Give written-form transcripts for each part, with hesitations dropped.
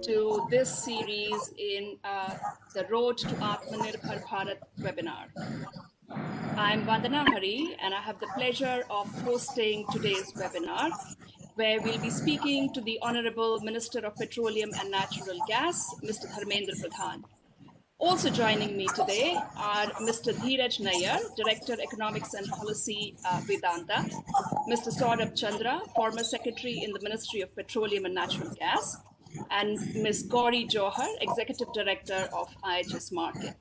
to this series in the Road to Atmanirbhar Bharat webinar. I'm Vandana Hari, and I have the pleasure of hosting today's webinar, where we'll be speaking to the Honorable Minister of Petroleum and Natural Gas, Mr. Dharmendra Pradhan. Also joining me today are Mr. Dheeraj Nayyar, Director, Economics and Policy, Vedanta, Mr. Saurabh Chandra, former Secretary in the Ministry of Petroleum and Natural Gas, and Ms. Gauri Johar, Executive Director of IHS Markit.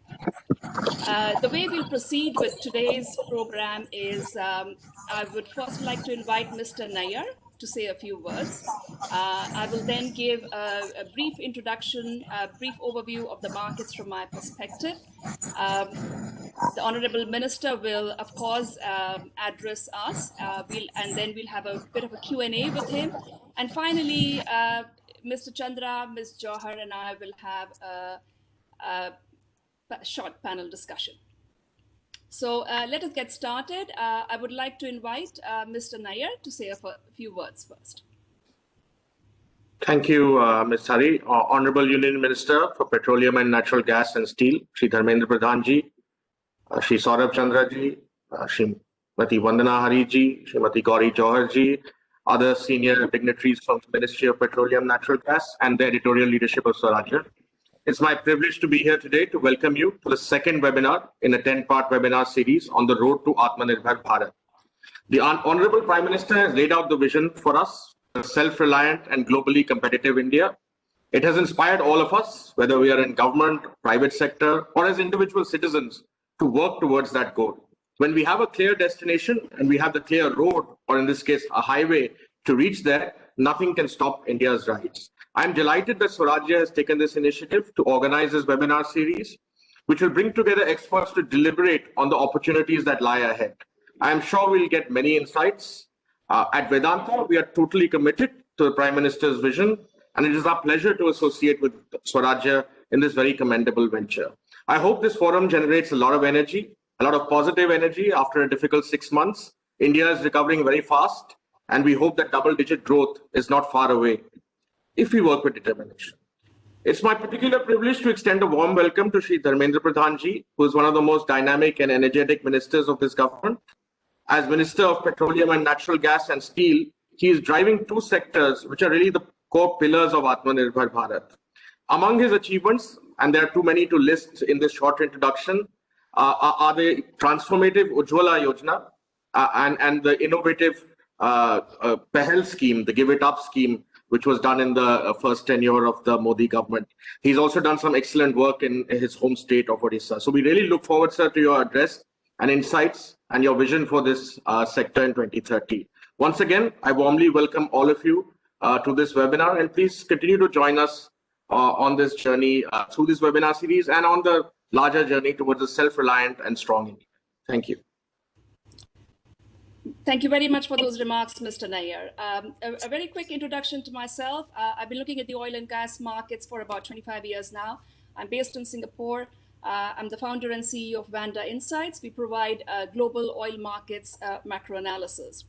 The way we'll proceed with today's program is I would first like to invite Mr. Nayyar to say a few words. I will then give a brief introduction, a brief overview of the markets from my perspective. The Honorable Minister will, of course, address us, and then we'll have a bit of a Q&A with him. And finally, Mr. Chandra, Ms. Johar, and I will have a short panel discussion. So let us get started. I would like to invite Mr. Nayyar to say a few words first. Thank you, Ms. Hari. Honorable Union Minister for Petroleum and Natural Gas and Steel, Shri Dharmendra Pradhan ji, Shri Saurabh Chandra ji, Shrimati Vandana Hari ji, Shrimati Gauri Johar ji, other senior dignitaries from the Ministry of Petroleum, Natural Gas, and the editorial leadership of Swarajya. It's my privilege to be here today to welcome you to the second webinar in a 10-part webinar series on the road to Atmanirbhar Bharat. The Honorable Prime Minister has laid out the vision for us, a self-reliant and globally competitive India. It has inspired all of us, whether we are in government, private sector, or as individual citizens, to work towards that goal. When we have a clear destination and we have the clear road, or in this case, a highway to reach there, nothing can stop India's rise. I'm delighted that Swarajya has taken this initiative to organize this webinar series, which will bring together experts to deliberate on the opportunities that lie ahead. I'm sure we'll get many insights. At Vedanta, we are totally committed to the Prime Minister's vision, and it is our pleasure to associate with Swarajya in this very commendable venture. I hope this forum generates a lot of energy, a lot of positive energy after a difficult 6 months. India is recovering very fast, and we hope that double-digit growth is not far away if we work with determination. It's my particular privilege to extend a warm welcome to Shri Dharmendra Pradhan ji, who is one of the most dynamic and energetic ministers of this government. As Minister of Petroleum and Natural Gas and Steel, he is driving two sectors which are really the core pillars of Atmanirbhar Bharat. Among his achievements, and there are too many to list in this short introduction, are the transformative Ujjwala Yojana and the innovative Pahal scheme, the Give It Up scheme, which was done in the first tenure of the Modi government. He's also done some excellent work in his home state of Odisha. So we really look forward, sir, to your address and insights and your vision for this sector in 2030. Once again, I warmly welcome all of you to this webinar, and please continue to join us on this journey through this webinar series and on the larger journey towards a self-reliant and strong India. Thank you. Thank you very much for those remarks, Mr. Nayyar. A very quick introduction to myself. I've been looking at the oil and gas markets for about 25 years now. I'm based in Singapore. I'm the founder and CEO of Vanda Insights. We provide global oil markets macro analysis.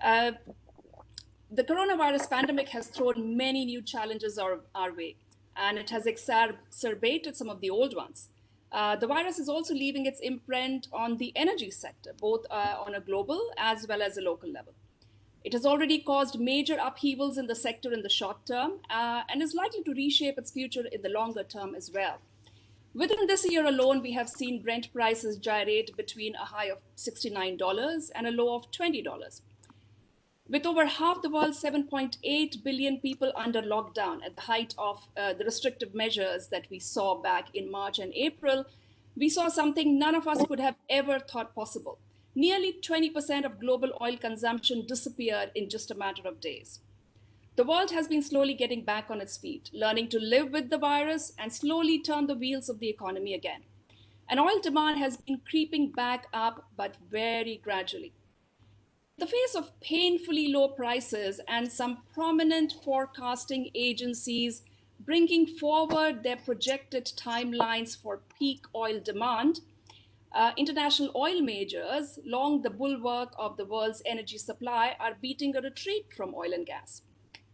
The coronavirus pandemic has thrown many new challenges our way, and it has exacerbated some of the old ones. The virus is also leaving its imprint on the energy sector, both on a global as well as a local level. It has already caused major upheavals in the sector in the short term and is likely to reshape its future in the longer term as well. Within this year alone, we have seen Brent prices gyrate between a high of $69 and a low of $20. With over half the world's 7.8 billion people under lockdown at the height of the restrictive measures that we saw back in March and April, we saw something none of us could have ever thought possible. Nearly 20% of global oil consumption disappeared in just a matter of days. The world has been slowly getting back on its feet, learning to live with the virus and slowly turn the wheels of the economy again. And oil demand has been creeping back up, but very gradually. In the face of painfully low prices and some prominent forecasting agencies bringing forward their projected timelines for peak oil demand, international oil majors along the bulwark of the world's energy supply are beating a retreat from oil and gas.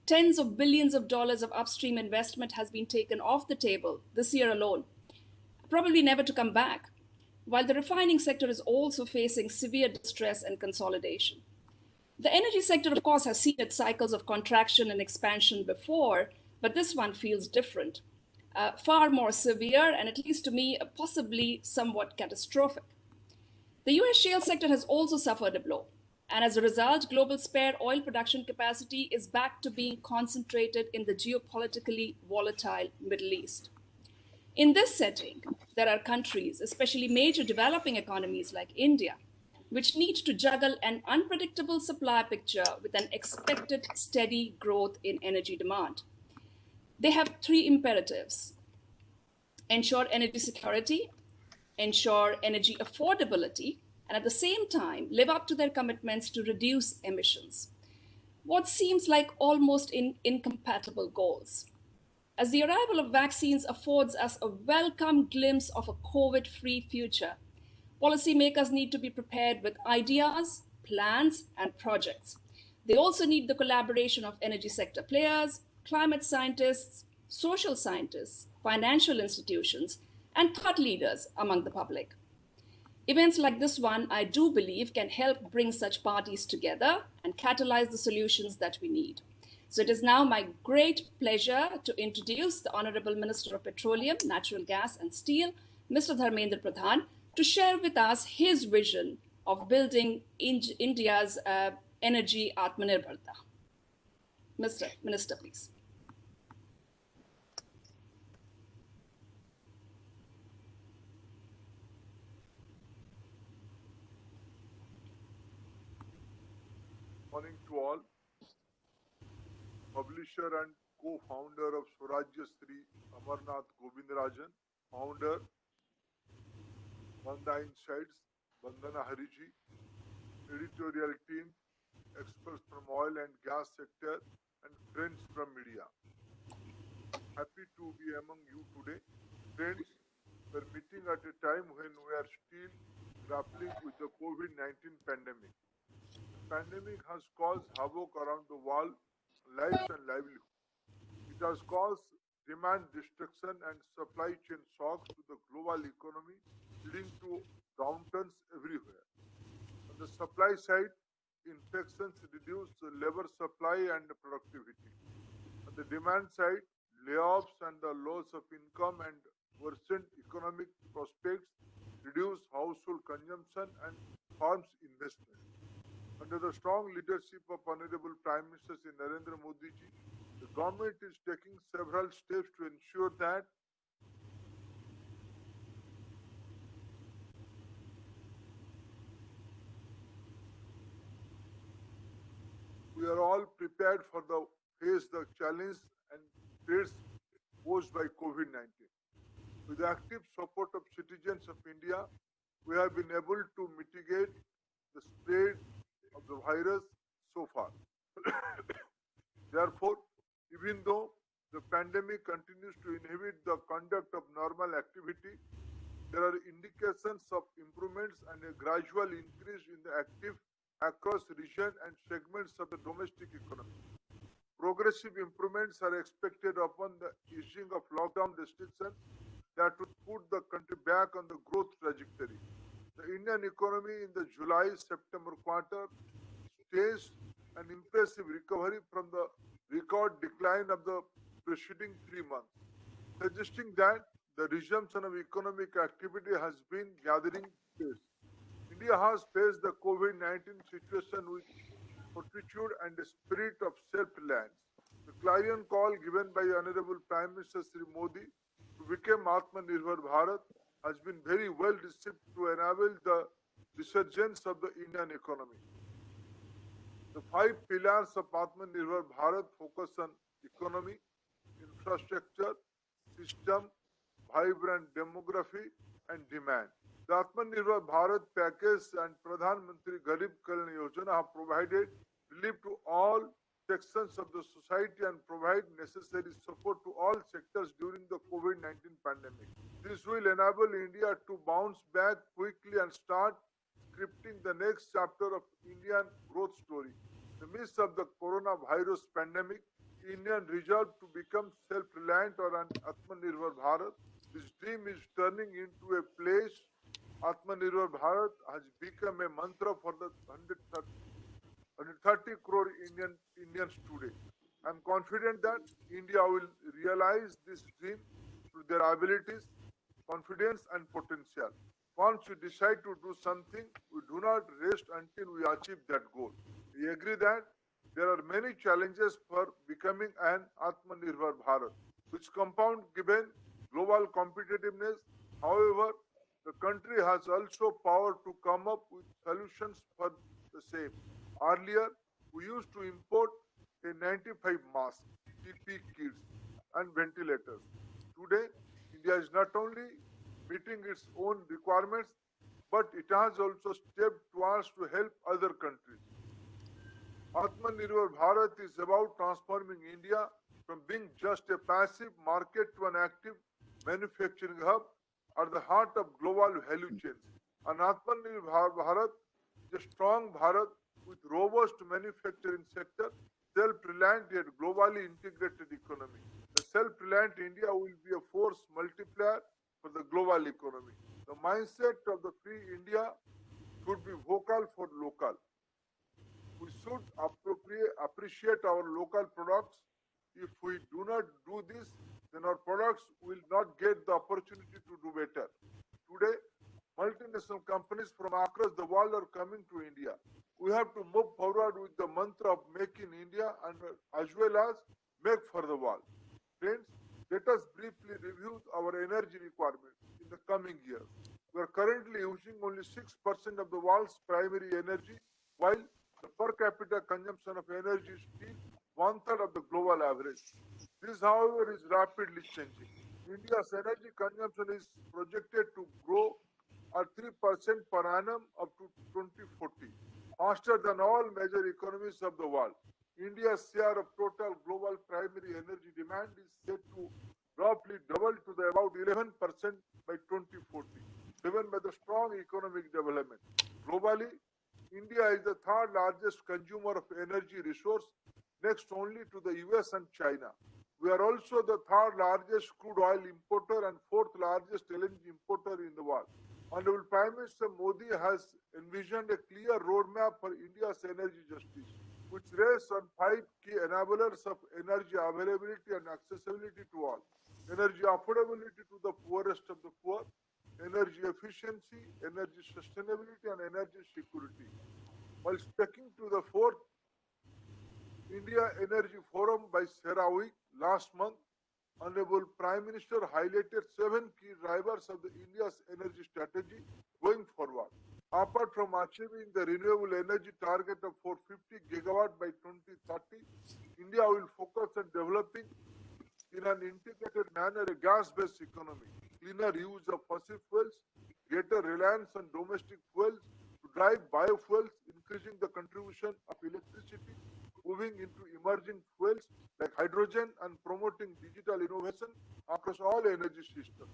Tens of billions of dollars of upstream investment has been taken off the table this year alone, probably never to come back, while the refining sector is also facing severe distress and consolidation. The energy sector, of course, has seen its cycles of contraction and expansion before, but this one feels different, far more severe, and at least to me, possibly somewhat catastrophic. The US shale sector has also suffered a blow, and as a result, global spare oil production capacity is back to being concentrated in the geopolitically volatile Middle East. In this setting, there are countries, especially major developing economies like India, which need to juggle an unpredictable supply picture with an expected steady growth in energy demand. They have three imperatives: ensure energy security, ensure energy affordability, and at the same time, live up to their commitments to reduce emissions. What seems like almost incompatible goals. As the arrival of vaccines affords us a welcome glimpse of a COVID free future, policymakers need to be prepared with ideas, plans, and projects. They also need the collaboration of energy sector players, climate scientists, social scientists, financial institutions, and thought leaders among the public. Events like this one, I do believe, can help bring such parties together and catalyze the solutions that we need. So it is now my great pleasure to introduce the Honorable Minister of Petroleum, Natural Gas and Steel, Mr. Dharmendra Pradhan, to share with us his vision of building India's energy Atmanirbharta. Mr. Minister, please. Morning to all. Publisher and co-founder of Swarajya Sri Amarnath Govindarajan, founder Bandha Insights, Vandana Hariji, editorial team, experts from oil and gas sector, and friends from media. Happy to be among you today. Friends, we're meeting at a time when we are still grappling with the COVID-19 pandemic. The pandemic has caused havoc around the world, lives and livelihood. It has caused demand destruction and supply chain shocks to the global economy, leading to downturns everywhere. On the supply side, infections reduce the labor supply and productivity. On the demand side, layoffs and the loss of income and worsened economic prospects reduce household consumption and farms investment. Under the strong leadership of Honorable Prime Minister Shri Narendra Modi ji, the government is taking several steps to ensure that we are all prepared for the face the challenge and threats posed by COVID-19. With the active support of citizens of India, we have been able to mitigate the spread of the virus so far. Therefore, even though the pandemic continues to inhibit the conduct of normal activity, there are indications of improvements and a gradual increase in the active across region and segments of the domestic economy. Progressive improvements are expected upon the easing of lockdown restrictions that would put the country back on the growth trajectory. The Indian economy in the July-September quarter staged an impressive recovery from the record decline of the preceding 3 months, suggesting that the resumption of economic activity has been gathering pace. India has faced the COVID-19 situation with fortitude and a spirit of self-reliance. The clarion call given by Honorable Prime Minister Shri Modi to become Atmanirbhar Bharat has been very well received to enable the resurgence of the Indian economy. The 5 pillars of Atmanirbhar Bharat focus on economy, infrastructure, system, vibrant demography, and demand. The Atmanirbhar Bharat package and Pradhan Mantri Garib Kalyan Yojana have provided relief to all sections of the society and provide necessary support to all sectors during the COVID-19 pandemic. This will enable India to bounce back quickly and start scripting the next chapter of Indian growth story. In the midst of the coronavirus pandemic, Indian resolve to become self-reliant or an Atmanirbhar Bharat. This dream is turning into a place. Atmanirbhar Bharat has become a mantra for the 130 crore Indians today. I'm confident that India will realize this dream through their abilities, confidence, and potential. Once we decide to do something, we do not rest until we achieve that goal. We agree that there are many challenges for becoming an Atmanirbhar Bharat, which compound given global competitiveness. However, the country has also power to come up with solutions for the same. Earlier, we used to import a 95 masks, TP kits, and ventilators. Today, India is not only meeting its own requirements, but it has also stepped towards to help other countries. Atmanirbhar Bharat is about transforming India from being just a passive market to an active manufacturing hub at the heart of global value chains. An Atmanirbhar Bharat is a strong Bharat with robust manufacturing sector, self-reliant yet globally integrated economy. The self-reliant India will be a force multiplier for the global economy. The mindset of the free India should be vocal for local. We should appreciate our local products. If we do not do this, then our products will not get the opportunity to do better. Today, multinational companies from across the world are coming to India. We have to move forward with the mantra of Make in India and as well as Make for the World. Friends, let us briefly review our energy requirements in the coming years. We are currently using only 6% of the world's primary energy, while the per capita consumption of energy is still one-third of the global average. This, however, is rapidly changing. India's energy consumption is projected to grow at 3% per annum up to 2040, faster than all major economies of the world. India's share of total global primary energy demand is set to roughly double to the about 11% by 2040, driven by the strong economic development. Globally, India is the third largest consumer of energy resource, next only to the US and China. We are also the third largest crude oil importer and fourth largest LNG importer in the world. Honorable Prime Minister Modi has envisioned a clear roadmap for India's energy justice, which rests on five key enablers of energy availability and accessibility to all: energy affordability to the poorest of the poor, energy efficiency, energy sustainability, and energy security. While speaking to the fourth India Energy Forum by CERAWeek last month, Honorable Prime Minister highlighted 7 key drivers of the India's energy strategy going forward. Apart from achieving the renewable energy target of 450 gigawatt by 2030, India will focus on developing in an integrated manner a gas-based economy, cleaner use of fossil fuels, greater reliance on domestic fuels to drive biofuels, increasing the contribution of electricity, moving into emerging fuels like hydrogen, and promoting digital innovation across all energy systems.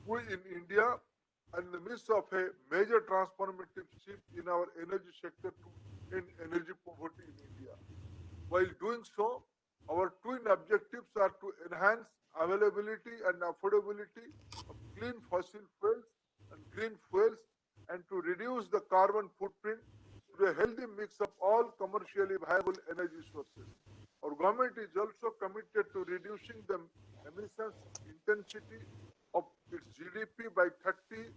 We in India are in the midst of a major transformative shift in our energy sector to end energy poverty in India. While doing so, our twin objectives are to enhance availability and affordability of clean fossil fuels and green fuels and to reduce the carbon footprint through a healthy mix of all commercially viable energy sources. Our government is also committed to reducing the emissions intensity of its GDP by 33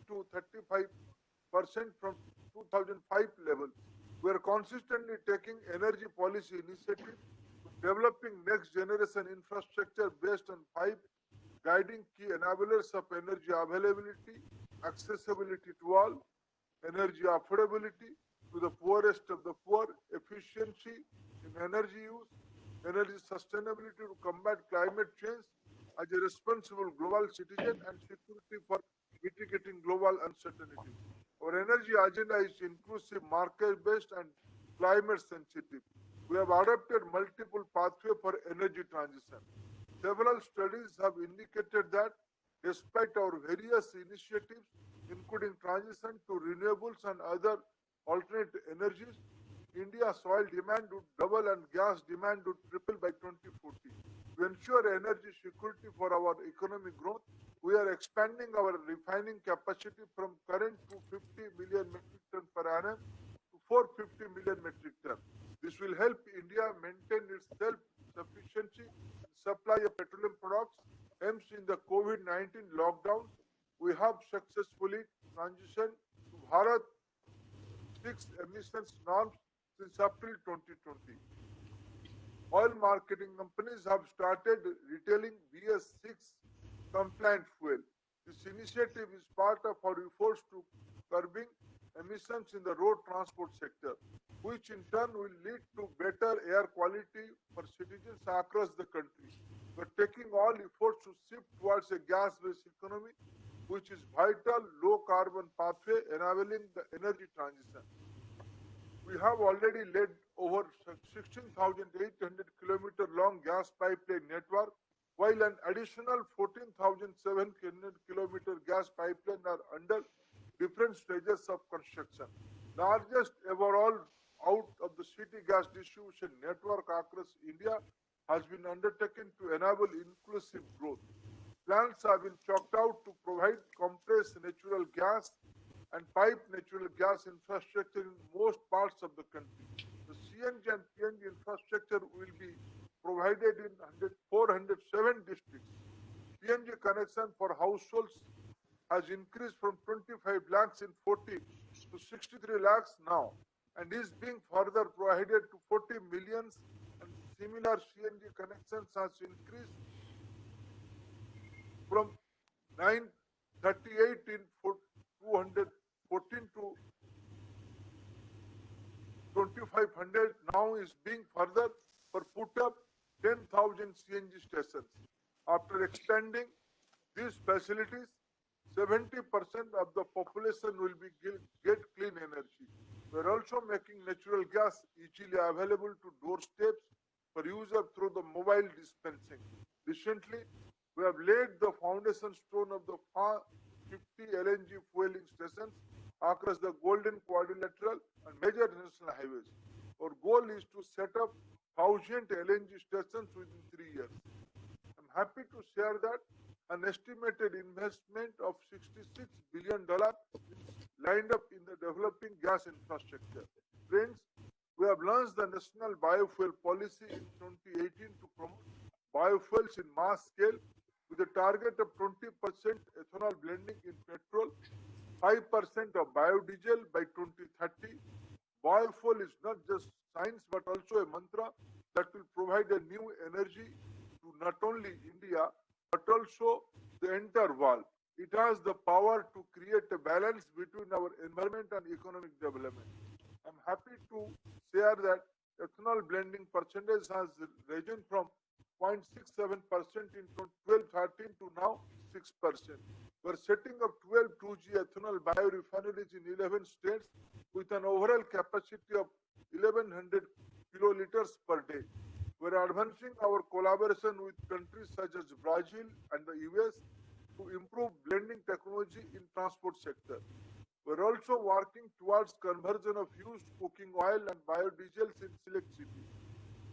to 35% from 2005 levels. We are consistently taking energy policy initiatives, developing next generation infrastructure based on five guiding key enablers of energy availability, accessibility to all, energy affordability to the poorest of the poor, efficiency in energy use, energy sustainability to combat climate change as a responsible global citizen, and security for mitigating global uncertainty. Our energy agenda is inclusive, market-based, and climate-sensitive. We have adopted multiple pathways for energy transition. Several studies have indicated that despite our various initiatives, including transition to renewables and other alternate energies, India's oil demand would double and gas demand would triple by 2040. To ensure energy security for our economic growth, we are expanding our refining capacity from current 250 million metric ton per annum to 450 million metric ton. This will help India maintain its self-sufficiency in supply of petroleum products. Hence, in the COVID-19 lockdowns, we have successfully transitioned to Bharat 6 emissions norms since April 2020. Oil marketing companies have started retailing BS6 compliant fuel. This initiative is part of our efforts to curbing emissions in the road transport sector, which in turn will lead to better air quality for citizens across the country. We are taking all efforts to shift towards a gas-based economy, which is vital low carbon pathway enabling the energy transition. We have already laid over 16,800 kilometer long gas pipeline network, while an additional 14,700 kilometer gas pipeline are under different stages of construction. Largest overall out of the city gas distribution network across India has been undertaken to enable inclusive growth. Plants have been chalked out to provide compressed natural gas and piped natural gas infrastructure in most parts of the country. The CNG and PNG infrastructure will be provided in 407 districts. PNG connection for households has increased from 25 lakhs in 40 to 63 lakhs now, and is being further provided to 40 millions, and similar CNG connections has increased from 938 in 214 to 2500 now is being further put up 10,000 CNG stations. After expanding these facilities, 70% of the population will get clean energy. We are also making natural gas easily available to doorsteps for user through the mobile dispensing. Recently, we have laid the foundation stone of the 50 LNG fueling stations across the Golden Quadrilateral and major national highways. Our goal is to set up 1,000 LNG stations within 3 years. I'm happy to share that an estimated investment of $66 billion is lined up in the developing gas infrastructure. Friends, we have launched the National Biofuel Policy in 2018 to promote biofuels in mass scale with a target of 20% ethanol blending in petrol, 5% of biodiesel by 2030. Biofuel is not just science but also a mantra that will provide a new energy to not only India but also the entire world. It has the power to create a balance between our environment and economic development. I'm happy to share that ethanol blending percentage has risen from 0.67% in 2013 to now 6%. We're setting up 12 2G ethanol biorefineries in 11 states with an overall capacity of 1,100 kiloliters per day. We're advancing our collaboration with countries such as Brazil and the US to improve blending technology in transport sector. We're also working towards conversion of used cooking oil and biodiesels in select cities.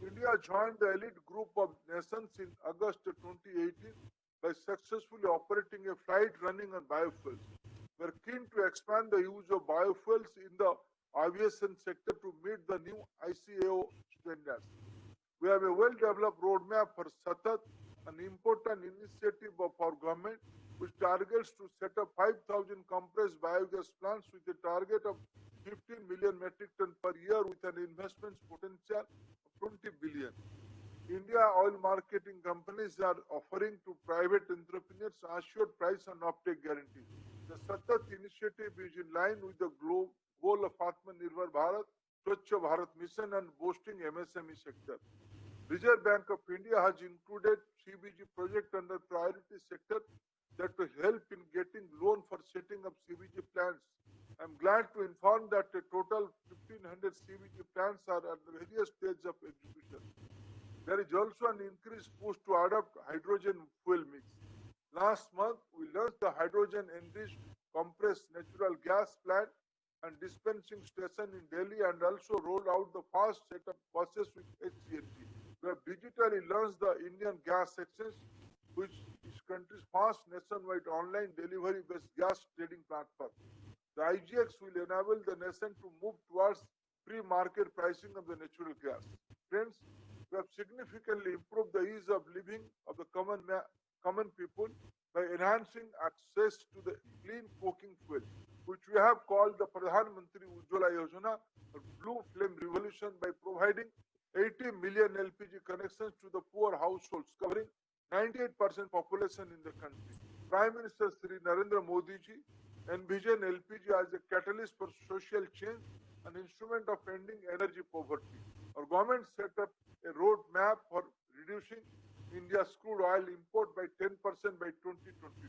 India joined the elite group of nations in August 2018 by successfully operating a flight running on biofuels. We're keen to expand the use of biofuels in the aviation sector to meet the new ICAO standards. We have a well-developed roadmap for SATAT, an important initiative of our government, which targets to set up 5,000 compressed biogas plants with a target of 15 million metric ton per year with an investment potential of 20 billion. India oil marketing companies are offering to private entrepreneurs assured price and offtake guarantee. The SATAT initiative is in line with the goal of Atmanirbhar Bharat, Swachh Bharat mission and boosting MSME sector. Reserve Bank of India has included CBG project under priority sector that will help in getting loan for setting up CBG plants. I'm glad to inform that a total 1,500 CBG plants are at the various stages of execution. There is also an increased push to adopt hydrogen fuel mix. Last month, we launched the hydrogen enriched compressed natural gas plant and dispensing station in Delhi, and also rolled out the first set of buses with HCNG. We have digitally launched the Indian Gas Exchange, which is country's first nationwide online delivery-based gas trading platform. The IGX will enable the nation to move towards free market pricing of the natural gas. Friends, we have significantly improved the ease of living of the common people by enhancing access to the clean cooking fuel, which we have called the Pradhan Mantri Ujjwala Yojana, or Blue Flame Revolution, by providing 80 million LPG connections to the poor households, covering 98% population in the country. Prime Minister Sri Narendra Modi ji envisioned LPG as a catalyst for social change, an instrument of ending energy poverty. Our government set up a roadmap for reducing India's crude oil import by 10% by 2022.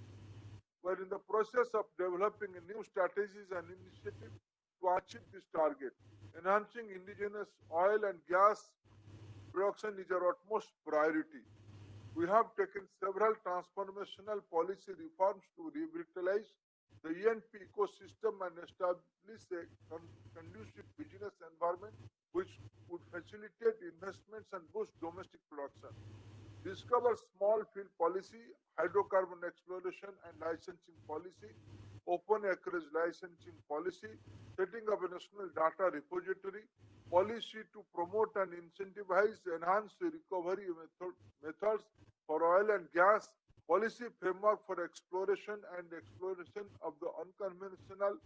We are in the process of developing new strategies and initiatives to achieve this target. Enhancing indigenous oil and gas production is our utmost priority. We have taken several transformational policy reforms to revitalize the E&P ecosystem and establish a conducive business environment which would facilitate investments and boost domestic production. Discover small field policy, hydrocarbon exploration and licensing policy, open acreage licensing policy, setting up a national data repository, policy to promote and incentivize enhanced recovery methods for oil and gas, policy framework for exploration of the unconventional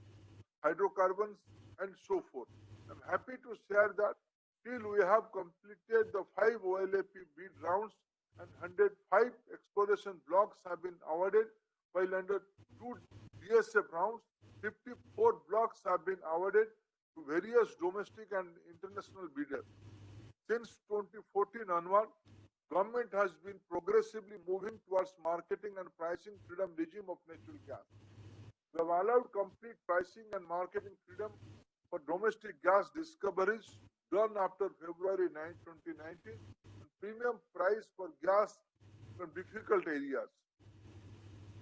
hydrocarbons, and so forth. I'm happy to share that till we have completed the 5 OLAP bid rounds and 105 exploration blocks have been awarded, while under 2 DSF rounds, 54 blocks have been awarded to various domestic and international bidders. Since 2014 onward, government has been progressively moving towards marketing and pricing freedom regime of natural gas. We have allowed complete pricing and marketing freedom for domestic gas discoveries done after February 9, 2019, and premium price for gas from difficult areas.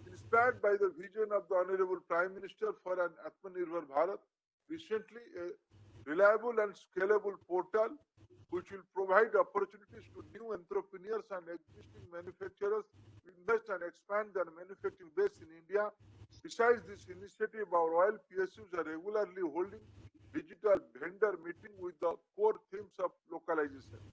Inspired by the vision of the Honorable Prime Minister for an Atmanirbhar Bharat, recently a reliable and scalable portal which will provide opportunities to new entrepreneurs and existing manufacturers to invest and expand their manufacturing base in India. Besides this initiative, our oil PSUs are regularly holding digital vendor meeting with the core themes of localization.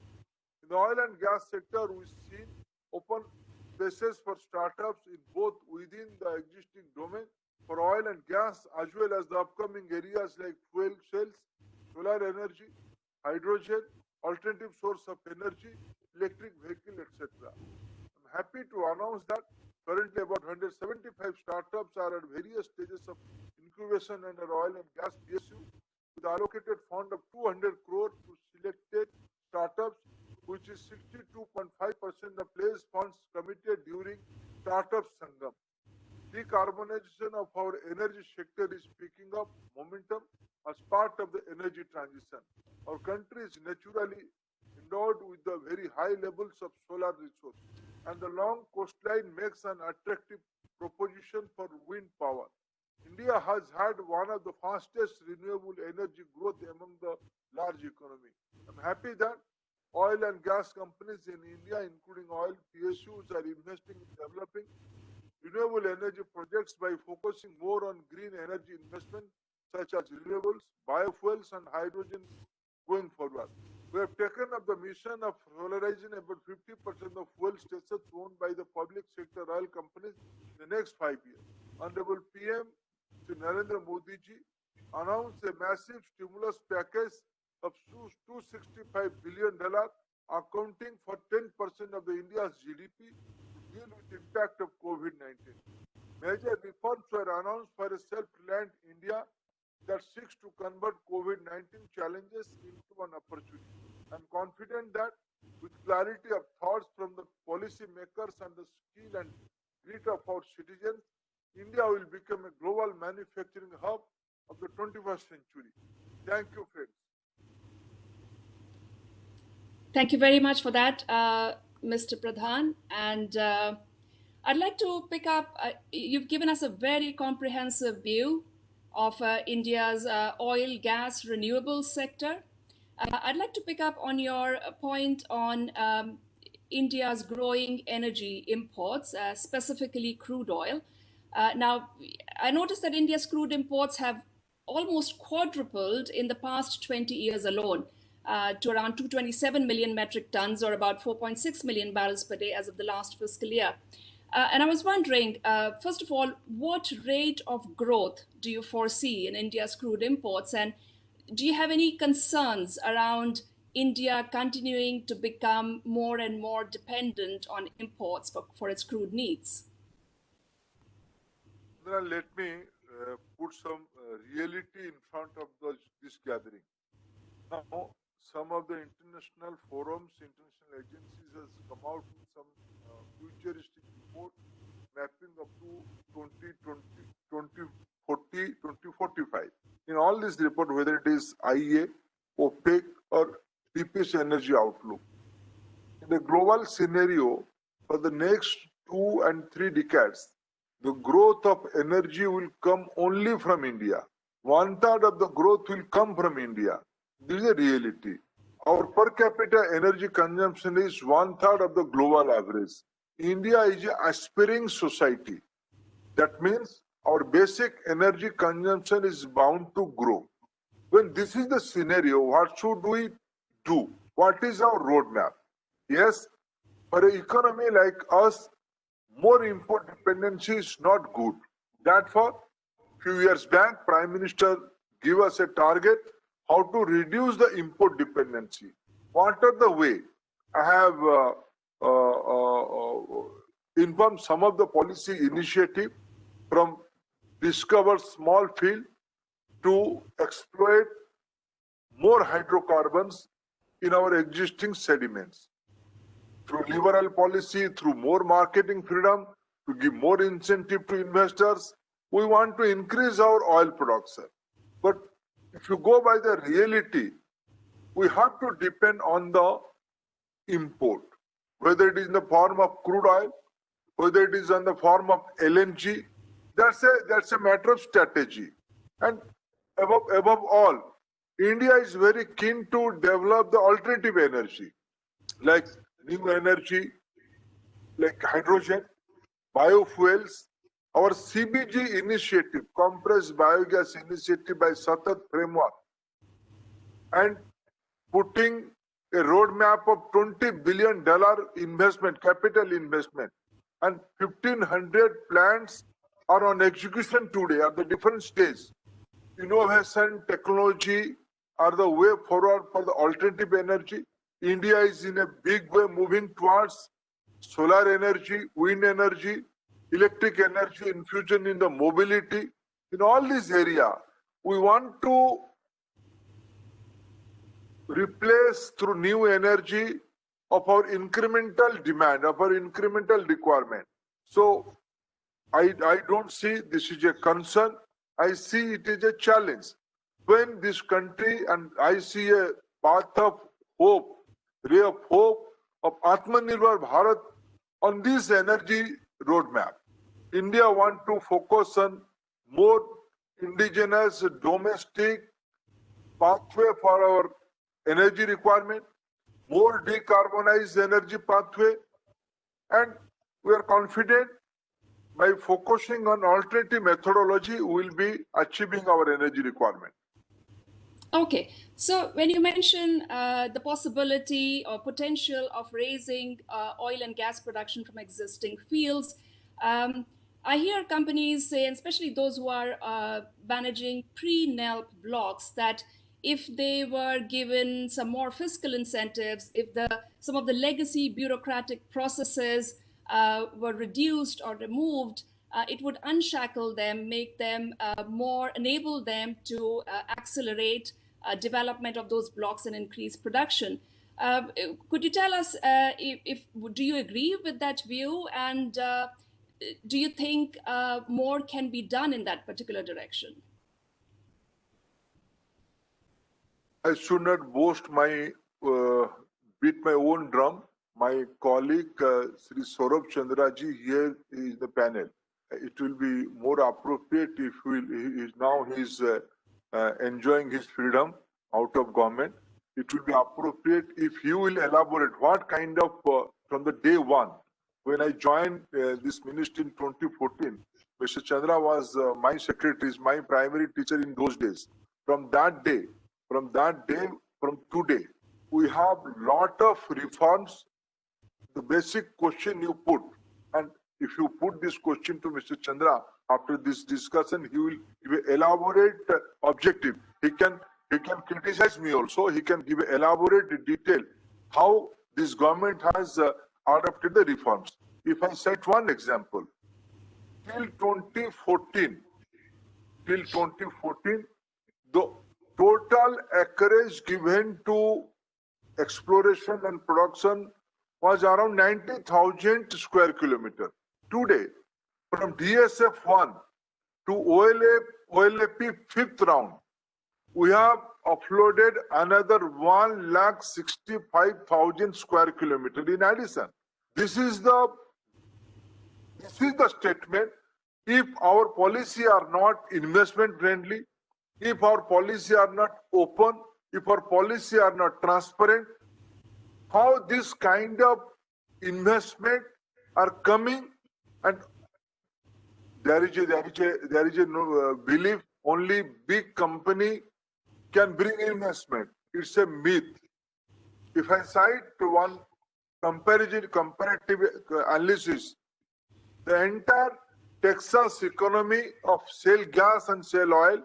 In the oil and gas sector, we see open spaces for startups in both within the existing domain for oil and gas, as well as the upcoming areas like fuel cells, solar energy, hydrogen, alternative source of energy, electric vehicle, etc. I'm happy to announce that currently about 175 startups are at various stages of incubation under oil and gas PSU, with allocated fund of 200 crore to selected startups, which is 62.5% of placed funds committed during Startup Sangam. Decarbonization of our energy sector is picking up momentum as part of the energy transition. Our country is naturally endowed with the very high levels of solar resource, and the long coastline makes an attractive proposition for wind power. India has had one of the fastest renewable energy growth among the large economy. I'm happy that oil and gas companies in India, including oil PSUs, are investing in developing renewable energy projects by focusing more on green energy investment such as renewables, biofuels, and hydrogen going forward. We have taken up the mission of solarizing about 50% of fuel stations owned by the public sector oil companies in the next 5 years. Honorable PM Shri Narendra Modi ji announced a massive stimulus package of $265 billion, accounting for 10% of the India's GDP, to deal with the impact of COVID-19. Major reforms were announced for a self-reliant India that seeks to convert COVID-19 challenges into an opportunity. I'm confident that with clarity of thoughts from the policy makers and the skill and grit of our citizens, India will become a global manufacturing hub of the 21st century. Thank you, friends. Thank you very much for that, Mr. Pradhan. And I'd like to pick up, you've given us a very comprehensive view of India's oil, gas, renewables sector. I'd like to pick up on your point on India's growing energy imports, specifically crude oil. Now, I noticed that India's crude imports have almost quadrupled in the past 20 years alone, to around 227 million metric tons, or about 4.6 million barrels per day as of the last fiscal year. And I was wondering, first of all, what rate of growth do you foresee in India's crude imports? And do you have any concerns around India continuing to become more and more dependent on imports for its crude needs? Now, let me put some reality in front of this gathering. Now, some of the international forums, international agencies has come out with some futuristic report mapping up to 2020, 2040, 2045. In all this report, whether it is IEA, OPEC, or deepest energy outlook, in the global scenario for the next 2 and 3 decades, the growth of energy will come only from India. 1/3 of the growth will come from India. This is a reality. Our per capita energy consumption is 1/3 of the global average. India is an aspiring society. That means our basic energy consumption is bound to grow. When this is the scenario, what should we do? What is our roadmap? Yes, for an economy like us, more import dependency is not good. Therefore, few years back, Prime Minister gave us a target how to reduce the import dependency. What are the way? I have informed some of the policy initiative from discover small field to exploit more hydrocarbons in our existing sediments. Through liberal policy, through more marketing freedom, to give more incentive to investors, we want to increase our oil production. But if you go by the reality, we have to depend on the import, whether it is in the form of crude oil, whether it is in the form of LNG. That's a matter of strategy. And above all, India is very keen to develop the alternative energy, like new energy, like hydrogen, biofuels. Our CBG initiative, compressed biogas initiative by SATAT framework, and putting a roadmap of $20 billion investment, capital investment, and 1,500 plants are on execution today at the different stages. Innovation, technology are the way forward for the alternative energy. India is in a big way moving towards solar energy, wind energy, electric energy infusion in the mobility. In all this area, we want to replace through new energy of our incremental demand, of our incremental requirement. So I don't see this is a concern. I see it is a challenge. When this country, and I see a path of hope, ray of hope of Atmanirbhar Bharat on this energy roadmap. India want to focus on more indigenous, domestic pathway for our energy requirement, more decarbonized energy pathway, and we are confident by focusing on alternative methodology, we will be achieving our energy requirement. Okay, so when you mention the possibility or potential of raising oil and gas production from existing fields, I hear companies say, and especially those who are managing pre-NELP blocks, that if they were given some more fiscal incentives, if some of the legacy bureaucratic processes were reduced or removed, it would unshackle them, make them enable them to accelerate development of those blocks and increase production. Could you tell us do you agree with that view, and do you think more can be done in that particular direction? I should not boast beat my own drum. My colleague, Sri Saurabh Chandraji, here is the panel. it will be more appropriate if he's enjoying his freedom out of government. It will be appropriate if he will elaborate what kind of, from the day one, when I joined this ministry in 2014, Mr. Chandra was my secretary, my primary teacher in those days. From today, we have lot of reforms. The basic question you put, and if you put this question to Mr. Chandra after this discussion, he will give an elaborate objective. He can criticize me also. He can give an elaborate detail how this government has adopted the reforms. If I set one example, till 2014, the total acreage given to exploration and production was around 90,000 square kilometers. Today, from DSF 1 to OLAP fifth round, we have uploaded another 1,65,000 square kilometers in addition. This is the statement. If our policy are not investment friendly, if our policy are not open, if our policy are not transparent, how this kind of investment are coming, and there is a belief only big company can bring investment. It's a myth. If I cite one comparative analysis, the entire Texas economy of shale gas and shale oil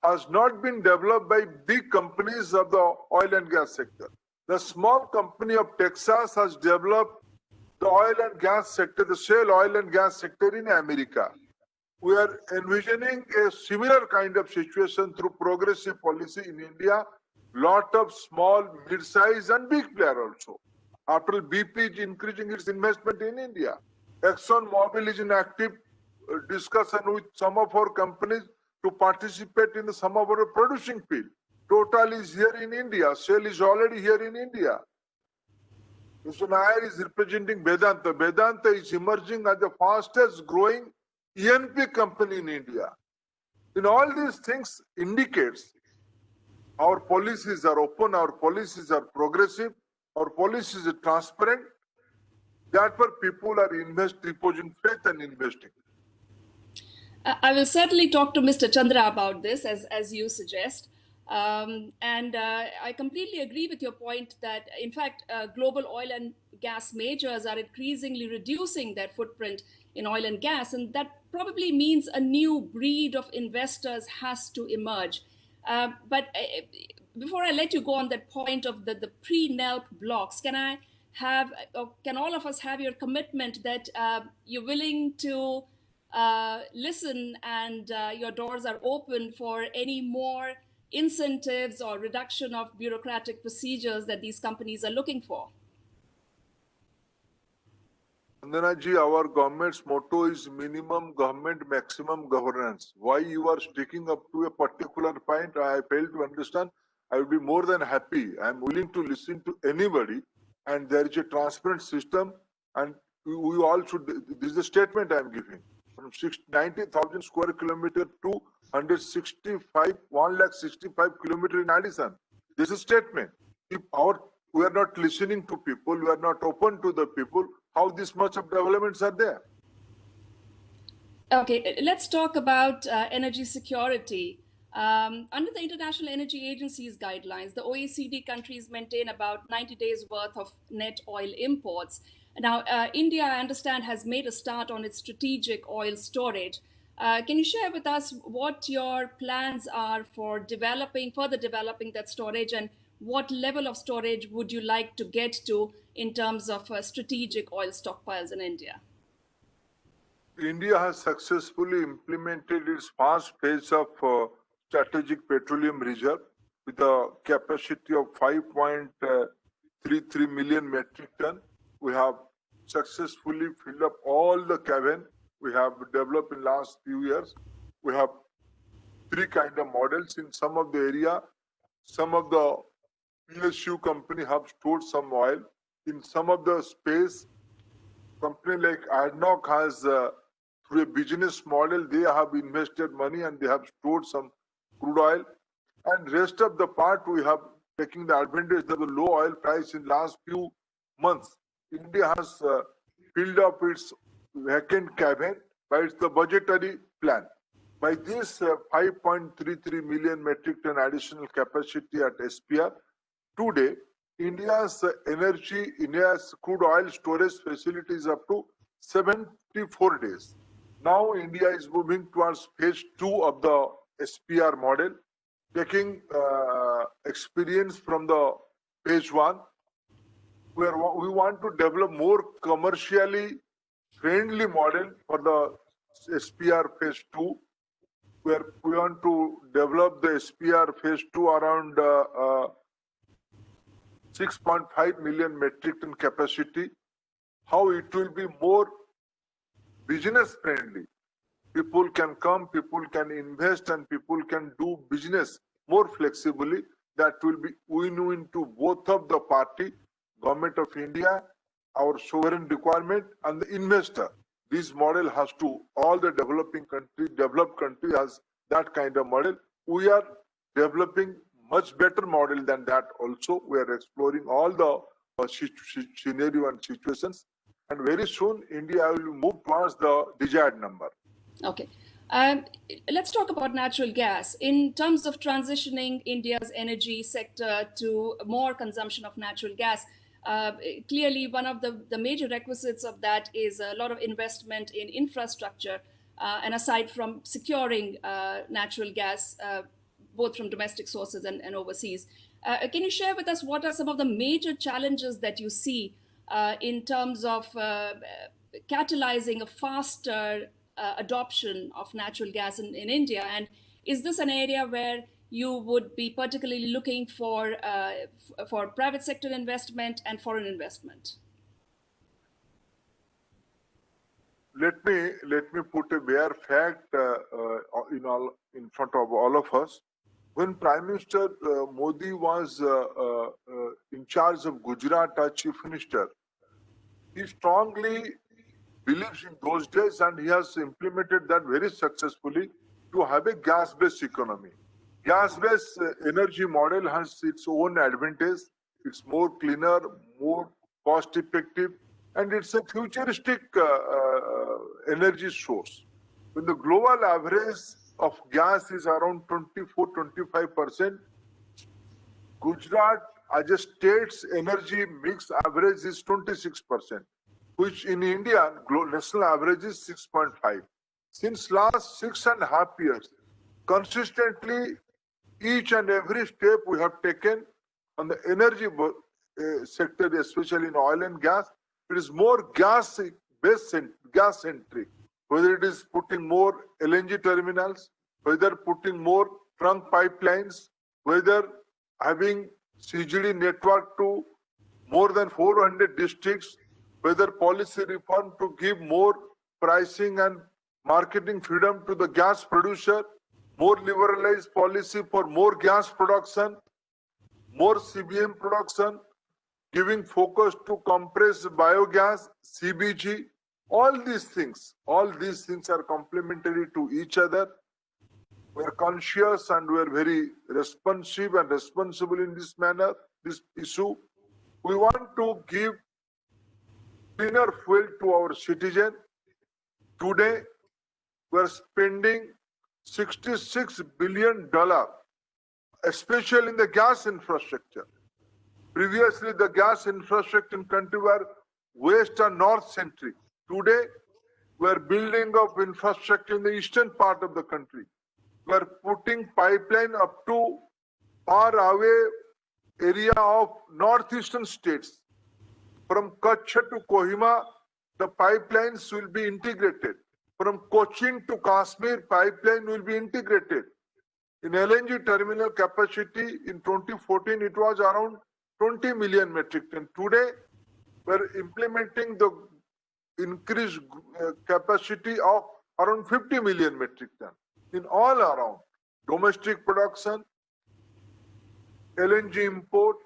has not been developed by big companies of the oil and gas sector. The small company of Texas has developed the oil and gas sector, the shale oil and gas sector in America. We are envisioning a similar kind of situation through progressive policy in India. Lot of small, mid-size and big player also. After all, BP is increasing its investment in India. Exxon Mobil is in active discussion with some of our companies to participate in some of our producing field. Total is here in India. Shell is already here in India. Mr. Nair is representing Vedanta. Vedanta is emerging as the fastest growing E&P company in India. In all these things indicates our policies are open, our policies are progressive, our policies are transparent. Therefore, people are reposing faith and investing. I will certainly talk to Mr. Chandra about this, as you suggest. I completely agree with your point that, in fact, global oil and gas majors are increasingly reducing their footprint in oil and gas, and that probably means a new breed of investors has to emerge. But before I let you go on that point of the pre-NELP blocks, can all of us have your commitment that you're willing to listen and your doors are open for any more incentives or reduction of bureaucratic procedures that these companies are looking for? Vandana ji, our government's motto is minimum government, maximum governance. Why you are sticking up to a particular point, I fail to understand. I will be more than happy. I am willing to listen to anybody, and there is a transparent system, and we all should. This is the statement I am giving. From 90,000 square kilometer to 1,65 kilometer in addition. This is a statement. If we are not listening to people, we are not open to the people, how this much of developments are there? Okay, let's talk about energy security. Under the International Energy Agency's guidelines, the OECD countries maintain about 90 days worth of net oil imports. Now, India, I understand, has made a start on its strategic oil storage. Can you share with us what your plans are for further developing that storage, and what level of storage would you like to get to in terms of strategic oil stockpiles in India? India has successfully implemented its first phase of strategic petroleum reserve with a capacity of 5.33 million metric ton. We have successfully filled up all the cavern we have developed in last few years. We have three kind of models. In some of the area, some of the PSU company have stored some oil. In some of the space, company like ADNOC has through a business model, they have invested money and they have stored some crude oil. And rest of the part, we have taking the advantage of the low oil price in last few months. India has filled up its vacant cabin by the budgetary plan. By this 5.33 million metric ton additional capacity at SPR, today, India's India's crude oil storage facility is up to 74 days. Now, India is moving towards phase 2 of the SPR model, taking experience from the phase 1, where we want to develop more commercially friendly model for the SPR phase 2, where we want to develop the SPR phase 2 around 6.5 million metric ton capacity. How it will be more business friendly. People can come, people can invest, and people can do business more flexibly. That will be win-win to both of the party, Government of India, our sovereign requirement, and the investor. This model has to, all the developed country has that kind of model. We are developing much better model than that also. We are exploring all the scenario and situations. And very soon, India will move towards the desired number. Okay. Let's talk about natural gas. In terms of transitioning India's energy sector to more consumption of natural gas, clearly one of the major requisites of that is a lot of investment in infrastructure, and aside from securing natural gas, both from domestic sources and overseas. Can you share with us what are some of the major challenges that you see in terms of catalyzing a faster adoption of natural gas in India? And is this an area where you would be particularly looking for private sector investment and foreign investment? Let me put a bare fact in front of all of us. When Prime Minister Modi was in charge of Gujarat as Chief Minister, he strongly believes in those days, and he has implemented that very successfully to have a gas-based economy. Gas-based energy model has its own advantage. It's more cleaner, more cost-effective, and it's a futuristic energy source. When the global average of gas is around 24-25%, Gujarat as a state's energy mix average is 26%, which in India, national average is 6.5. Since last 6.5 years, consistently, each and every step we have taken on the energy sector, especially in oil and gas, it is more gas-centric. Whether it is putting more LNG terminals, whether putting more trunk pipelines, whether having CGD network to more than 400 districts, whether policy reform to give more pricing and marketing freedom to the gas producer, more liberalized policy for more gas production, more CBM production, giving focus to compressed biogas, CBG, all these things are complementary to each other. We're conscious and we're very responsive and responsible in this manner, this issue. We want to give cleaner fuel to our citizen. Today, we're spending $66 billion, especially in the gas infrastructure. Previously, the gas infrastructure in country were west and north centric. Today, we're building up infrastructure in the eastern part of the country. We're putting pipeline up to far away area of northeastern states. From Kutch to Kohima, the pipelines will be integrated. From Cochin to Kashmir, pipeline will be integrated. In LNG terminal capacity in 2014, it was around 20 million metric ton. Today, we're implementing the increased capacity of around 50 million metric ton in all around. Domestic production, LNG import,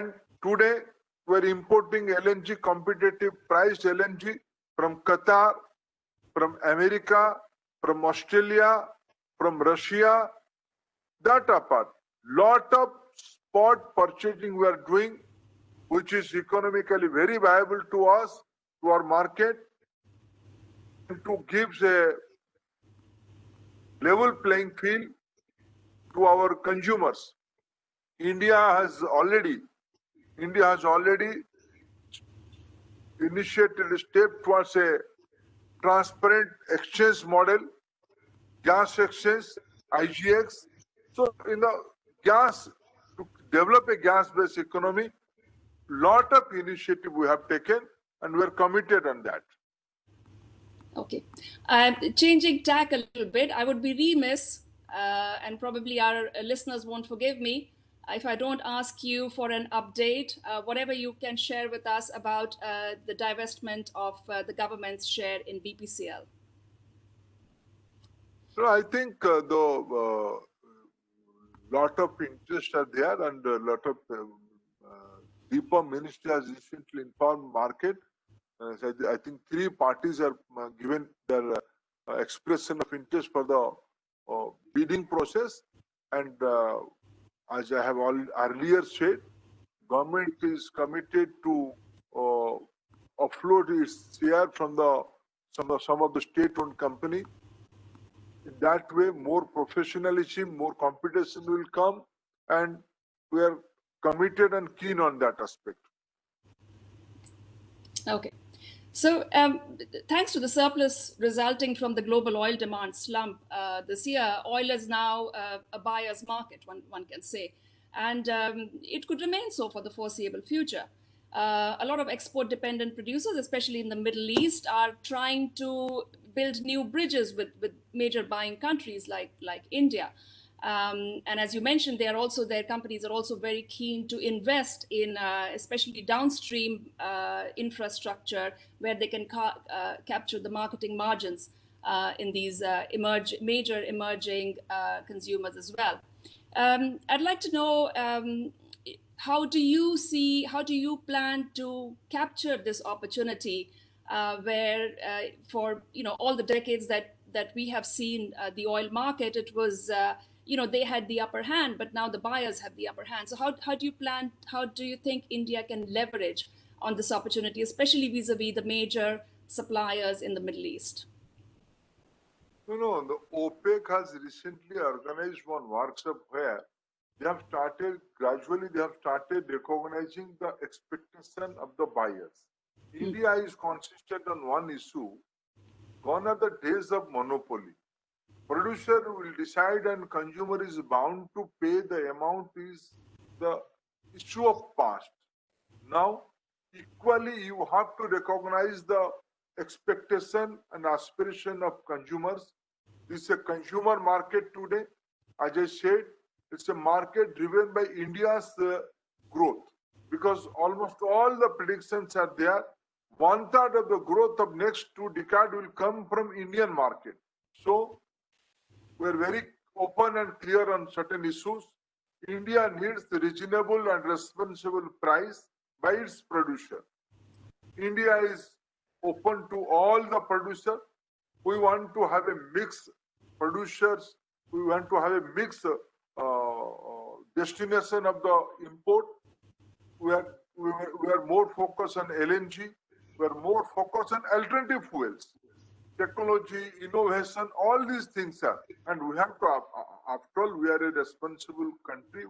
and today we're importing LNG, competitive priced LNG from Qatar, from America, from Australia, from Russia. That apart, lot of spot purchasing we are doing, which is economically very viable to us, to our market, and to give a level playing field to our consumers. India has already initiated a step towards a transparent exchange model, gas exchange, IGX. So in the gas, to develop a gas-based economy, lot of initiative we have taken and we are committed on that. Okay. Changing tack a little bit, I would be remiss, and probably our listeners won't forgive me, if I don't ask you for an update, whatever you can share with us about the divestment of the government's share in BPCL. So I think the lot of interest are there and a lot of deeper ministry has recently informed market. So I think 3 parties are given their expression of interest for the bidding process, and as I have earlier said, government is committed to offload its share from some of the state-owned company. In that way, more professionalism, more competition will come, and we are committed and keen on that aspect. Okay. So thanks to the surplus resulting from the global oil demand slump this year, oil is now a buyer's market, one can say. And it could remain so for the foreseeable future. A lot of export-dependent producers, especially in the Middle East, are trying to build new bridges with major buying countries like India. And as you mentioned, their companies are also very keen to invest in especially downstream infrastructure where they can capture the marketing margins in these major emerging consumers as well. I'd like to know, how do you plan to capture this opportunity where for all the decades that we have seen the oil market, it was they had the upper hand, but now the buyers have the upper hand. So how do you think India can leverage on this opportunity, especially vis-a-vis the major suppliers in the Middle East? The OPEC has recently organized one workshop where they have gradually started recognizing the expectation of the buyers. India is consistent on one issue: gone are the days of monopoly. Producer will decide and consumer is bound to pay. The amount is the issue of past. Now, equally, you have to recognize the expectation and aspiration of consumers. This is a consumer market today. As I said, it's a market driven by India's growth, because almost all the predictions are there. 1/3 of the growth of next 2 decades will come from Indian market. So we're very open and clear on certain issues. India needs the reasonable and responsible price by its producer. India is open to all the producers. We want to have a mix producers. We want to have a mixed destination of the import. We are more focused on LNG. We are more focused on alternative fuels, technology, innovation, all these things are. And we have to, after all, we are a responsible country.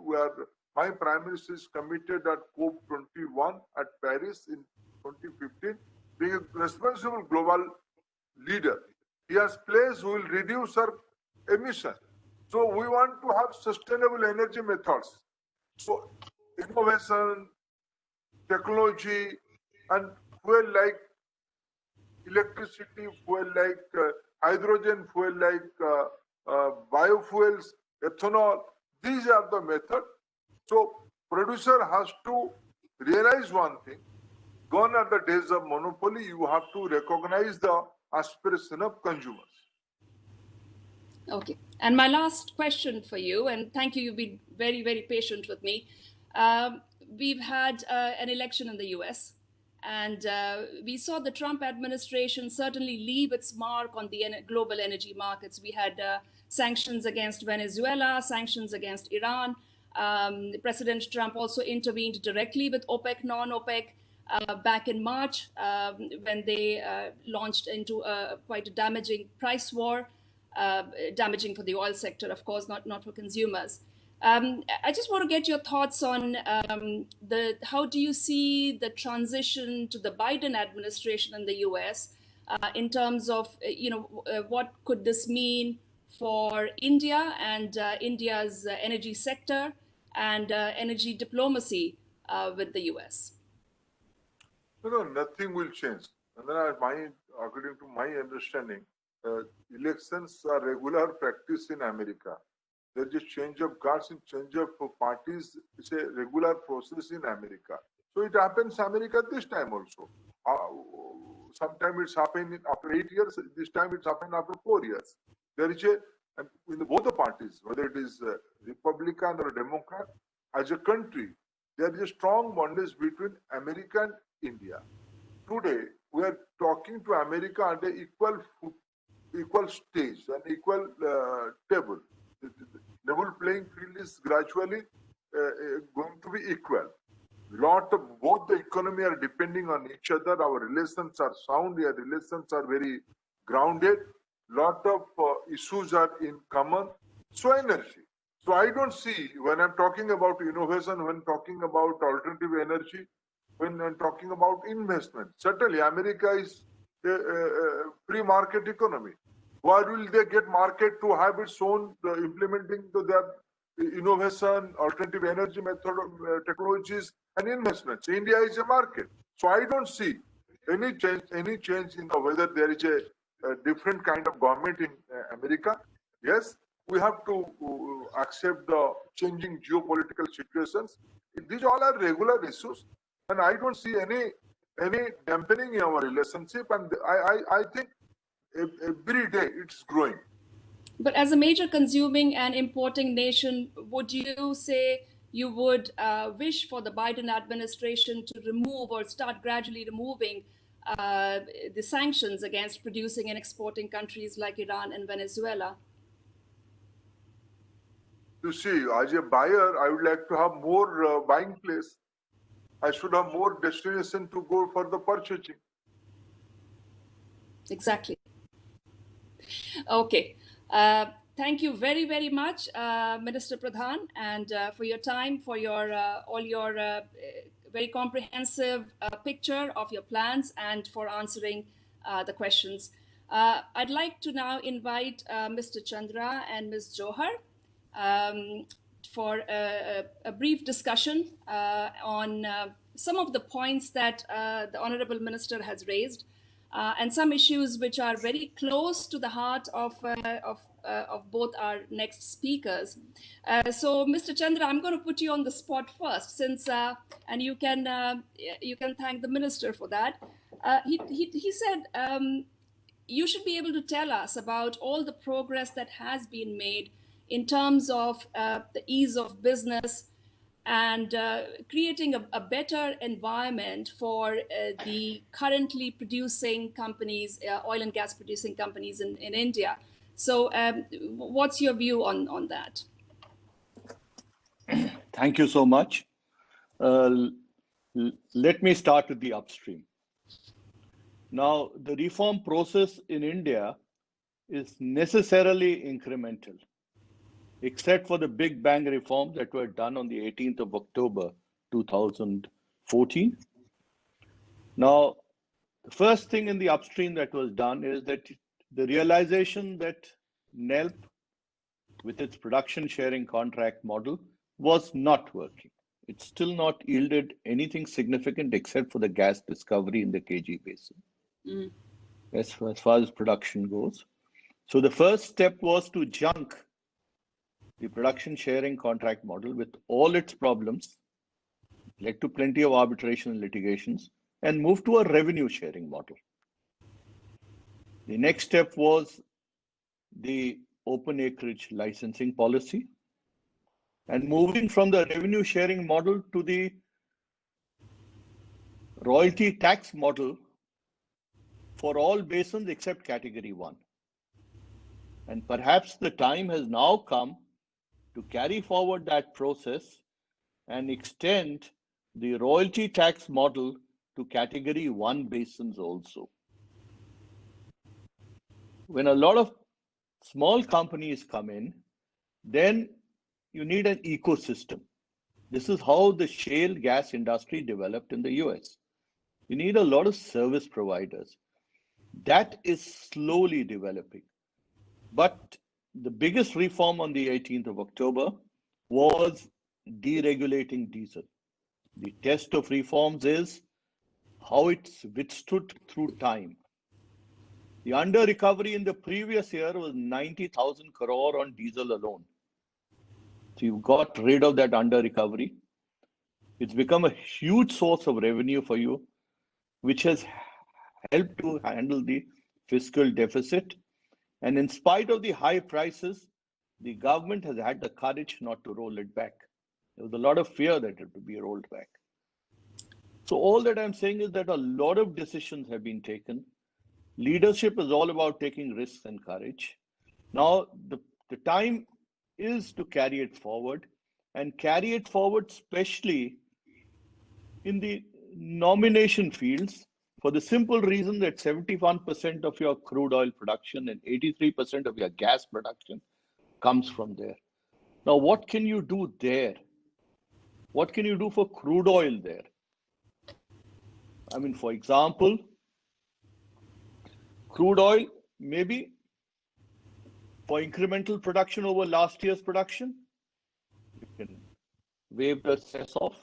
My Prime Minister is committed at COP21 at Paris in 2015, being a responsible global leader. He has pledged we will reduce our emission. So we want to have sustainable energy methods. So innovation, technology, and fuel like electricity, fuel like hydrogen, fuel like biofuels, ethanol, these are the methods. So producer has to realize one thing: gone are the days of monopoly. You have to recognize the aspiration of consumers. Okay. And my last question for you, and thank you, you've been very, very patient with me. We've had an election in the US. And we saw the Trump administration certainly leave its mark on the global energy markets. We had sanctions against Venezuela, sanctions against Iran. President Trump also intervened directly with OPEC, non-OPEC, back in March when they launched into quite a damaging price war, damaging for the oil sector, of course, not for consumers. I just want to get your thoughts on how do you see the transition to the Biden administration in the U.S. In terms of what could this mean for India and India's energy sector and energy diplomacy with the U.S.? No, nothing will change. And then, according to my understanding, elections are regular practice in America. There's a change of guards and change of parties. It's a regular process in America. So it happens America this time also. Sometimes it's happened after 8 years. This time it's happened after 4 years. There is in both the parties, whether it is Republican or Democrat, as a country, there is a strong bondage between America and India. Today, we are talking to America at an equal stage, an equal table. The level playing field is gradually going to be equal. Both the economy are depending on each other. Our relations are sound. Our relations are very grounded. Lot of issues are in common. So energy. So I don't see, when I'm talking about innovation, when talking about alternative energy, when I'm talking about investment, certainly America is a free market economy. Why will they get market to have its own implementing to their innovation, alternative energy method, technologies and investments? India is a market. So I don't see any change in whether there is a different kind of government in America. Yes, we have to accept the changing geopolitical situations. These all are regular issues, and I don't see any dampening in our relationship. And I think every day it's growing. But as a major consuming and importing nation, would you say you would wish for the Biden administration to remove or start gradually removing the sanctions against producing and exporting countries like Iran and Venezuela? You see, as a buyer, I would like to have more buying place. I should have more destination to go for the purchasing. Exactly. Okay. Thank you very, very much, Minister Pradhan, and for your time, for your all your very comprehensive picture of your plans, and for answering the questions. I'd like to now invite Mr. Chandra and Ms. Johar for a brief discussion on some of the points that the Honorable Minister has raised, and some issues which are very close to the heart of both our next speakers. So, Mr. Chandra, I'm going to put you on the spot first, since and you can thank the minister for that. He said you should be able to tell us about all the progress that has been made in terms of the ease of business and creating a better environment for the currently producing companies, oil and gas producing companies in India. So what's your view on that? Thank you so much. Let me start with the upstream. Now, the reform process in India is necessarily incremental, except for the big bang reforms that were done on the 18th of October, 2014. Now, the first thing in the upstream that was done is that the realization that NELP, with its production sharing contract model, was not working. It's still not yielded anything significant except for the gas discovery in the KG Basin, as far as production goes. So the first step was to junk the production sharing contract model with all its problems, led to plenty of arbitration and litigations, and move to a revenue sharing model. The next step was the open acreage licensing policy, and moving from the revenue sharing model to the royalty tax model for all basins except category 1. And perhaps the time has now come to carry forward that process and extend the royalty tax model to category 1 basins also. When a lot of small companies come in, then you need an ecosystem. This is how the shale gas industry developed in the US. You need a lot of service providers. That is slowly developing. But the biggest reform on the 18th of October was deregulating diesel. The test of reforms is how it's withstood through time. The under recovery in the previous year was 90,000 crore on diesel alone. So you got rid of that under recovery. It's become a huge source of revenue for you, which has helped to handle the fiscal deficit. And in spite of the high prices, the government has had the courage not to roll it back. There was a lot of fear that it would be rolled back. So all that I'm saying is that a lot of decisions have been taken. Leadership is all about taking risks and courage. Now, the time is to carry it forward, and carry it forward especially in the nomination fields, for the simple reason that 71% of your crude oil production and 83% of your gas production comes from there. Now, what can you do there? What can you do for crude oil there? I mean, for example, crude oil, maybe for incremental production over last year's production, you can waive the cess off.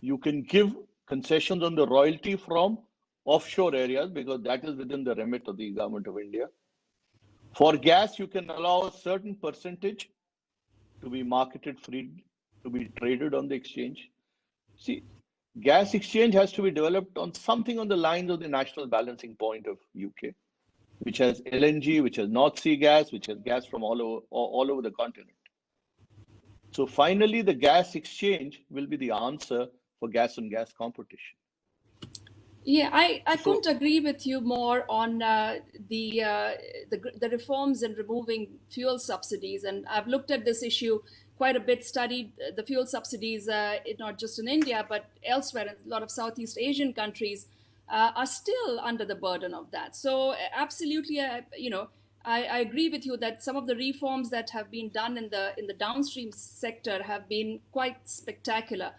You can give concessions on the royalty from offshore areas because that is within the remit of the government of India. For gas, you can allow a certain percentage to be marketed free, to be traded on the exchange. See, gas exchange has to be developed on something on the lines of the national balancing point of UK, which has LNG, which has North Sea gas, which has gas from all over the continent. So finally, the gas exchange will be the answer for gas and gas competition. Yeah, I couldn't agree with you more on the reforms in removing fuel subsidies. And I've looked at this issue quite a bit, studied the fuel subsidies, not just in India, but elsewhere. In a lot of Southeast Asian countries are still under the burden of that. So absolutely, I agree with you that some of the reforms that have been done in the downstream sector have been quite spectacular.